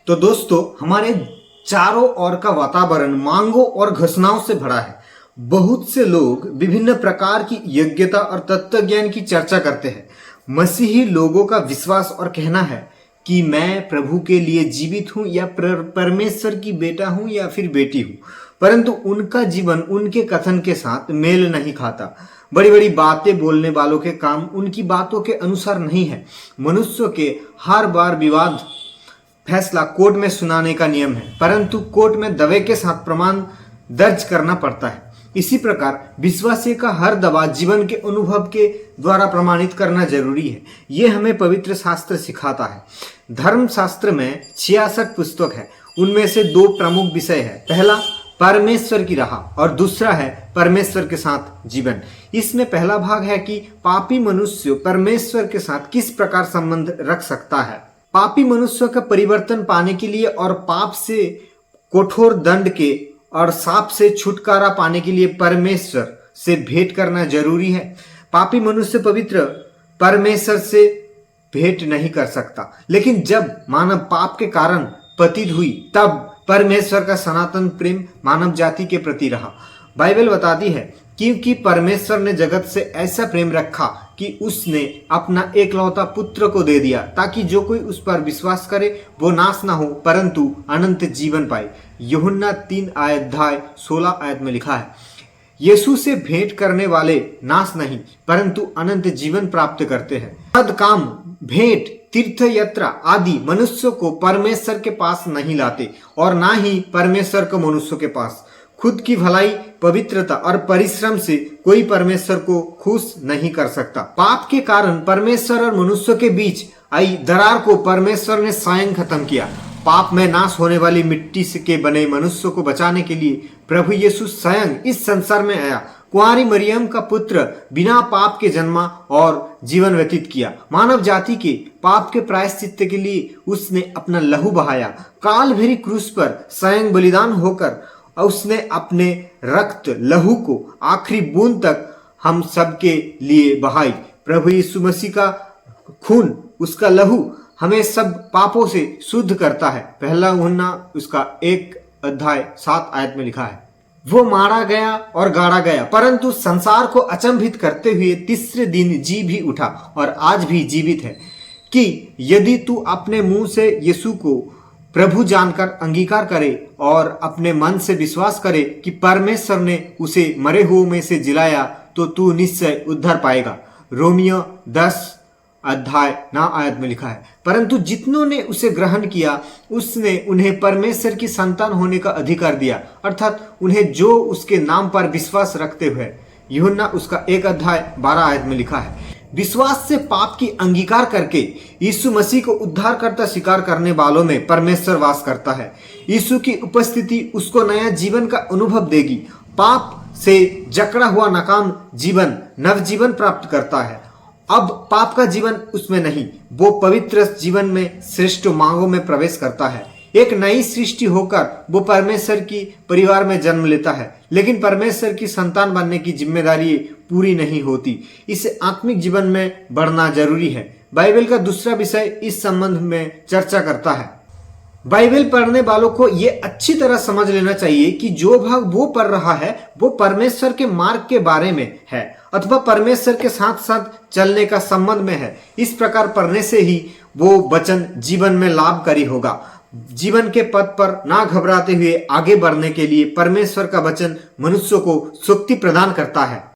तो दोस्तों, हमारे चारों ओर का वातावरण मांगों और घोषणाओं से भरा है। बहुत से लोग विभिन्न प्रकार की योग्यता और तत्व ज्ञान की चर्चा करते हैं। मसीही लोगों का विश्वास और कहना है कि मैं प्रभु के लिए जीवित हूं या परमेश्वर की बेटा हूं या फिर बेटी हूं, परंतु उनका जीवन उनके कथन के साथ मेल नहीं खाता। बड़ी बड़ी बातें बोलने वालों के काम उनकी बातों के अनुसार नहीं है। मनुष्य के हर बार विवाद फैसला कोर्ट में सुनाने का नियम है, परंतु कोर्ट में दावे के साथ प्रमाण दर्ज करना पड़ता है। इसी प्रकार विश्वासी का हर दावा जीवन के अनुभव के द्वारा प्रमाणित करना जरूरी है। यह हमें पवित्र शास्त्र सिखाता है। धर्म शास्त्र में 66 पुस्तक है। उनमें से दो प्रमुख विषय है। पहला परमेश्वर की राह और दूसरा है परमेश्वर के साथ जीवन। इसमें पहला भाग है कि पापी मनुष्य परमेश्वर के साथ किस प्रकार संबंध रख सकता है। पापी मनुष्य का परिवर्तन पाने के लिए और पाप से कठोर दंड के और साप से छुटकारा पाने के लिए परमेश्वर से भेंट करना जरूरी है। पापी मनुष्य पवित्र परमेश्वर से भेंट नहीं कर सकता, लेकिन जब मानव पाप के कारण पतित हुई तब परमेश्वर का सनातन प्रेम मानव जाति के प्रति रहा। बाइबल बताती है क्योंकि परमेश्वर ने जगत से ऐसा प्रेम रखा कि उसने अपना एकलौता पुत्र को दे दिया, ताकि जो कोई उस पर विश्वास करे वो नाश ना हो परंतु अनंत जीवन पाए। यूहन्ना 3:16 में लिखा है, यीशु से भेंट करने वाले नाश नहीं परंतु अनंत जीवन प्राप्त करते हैं। सद्काम, भेंट, तीर्थ यात्रा आदि मनुष्य को परमेश्वर के पास नहीं लाते और ना ही परमेश्वर को मनुष्य के पास। खुद की भलाई, पवित्रता और परिश्रम से कोई परमेश्वर को खुश नहीं कर सकता। पाप के कारण परमेश्वर और मनुष्य के बीच आई दरार को परमेश्वर ने स्वयं खत्म किया। पाप में नाश होने वाली मिट्टी से के बने मनुष्य को बचाने के लिए प्रभु यीशु स्वयं इस संसार में आया। कुंवारी मरियम का पुत्र बिना पाप के जन्मा और जीवन व्यतीत किया। मानव जाति के पाप के प्रायश्चित के लिए उसने अपना लहू बहाया। कालभैरी क्रूस पर स्वयं बलिदान होकर उसने अपने रक्त लहू को आखिरी बूंद तक हम सबके लिए बहाई। प्रभु यीशु मसीह का खून, उसका लहू हमें सब पापों से शुद्ध करता है। पहला यूहन्ना उसका 1:7 में लिखा है, वो मारा गया और गाड़ा गया परंतु संसार को अचंभित करते हुए तीसरे दिन जी भी उठा और आज भी जीवित है। कि यदि तू अपने मुंह से यीशु को प्रभु जानकर अंगीकार करे और अपने मन से विश्वास करे कि परमेश्वर ने उसे मरे हुओं में से जिलाया तो तू निश्चय उद्धार पाएगा। रोमियो 10:9 में लिखा है, परंतु जितनों ने उसे ग्रहण किया उसने उन्हें परमेश्वर की संतान होने का अधिकार दिया, अर्थात उन्हें जो उसके नाम पर विश्वास रखते हुए। यूहन्ना उसका 1:12 में लिखा है, विश्वास से पाप की अंगीकार करके यीशु मसीह को उद्धारकर्ता स्वीकार करने वालों में परमेश्वर वास करता है। यीशु की उपस्थिति उसको नया जीवन का अनुभव देगी। पाप से जकड़ा हुआ नाकाम जीवन नवजीवन प्राप्त करता है। अब पाप का जीवन उसमें नहीं, वो पवित्र जीवन में श्रेष्ठ मांगों में प्रवेश करता है। एक नई सृष्टि होकर वो परमेश्वर की परिवार में जन्म लेता है, लेकिन परमेश्वर की संतान बनने की जिम्मेदारी पूरी नहीं होती। इसे आत्मिक जीवन में बढ़ना जरूरी है। बाइबल का दूसरा विषय इस संबंध में चर्चा करता है। बाइबल पढ़ने वालों को ये अच्छी तरह समझ लेना चाहिए कि जो भाग वो पढ़ रहा है वो परमेश्वर के मार्ग के बारे में है अथवा परमेश्वर के साथ साथ चलने का संबंध में है। इस प्रकार पढ़ने से ही वो वचन जीवन में लाभकारी होगा। जीवन के पथ पर ना घबराते हुए आगे बढ़ने के लिए परमेश्वर का वचन मनुष्य को शक्ति प्रदान करता है।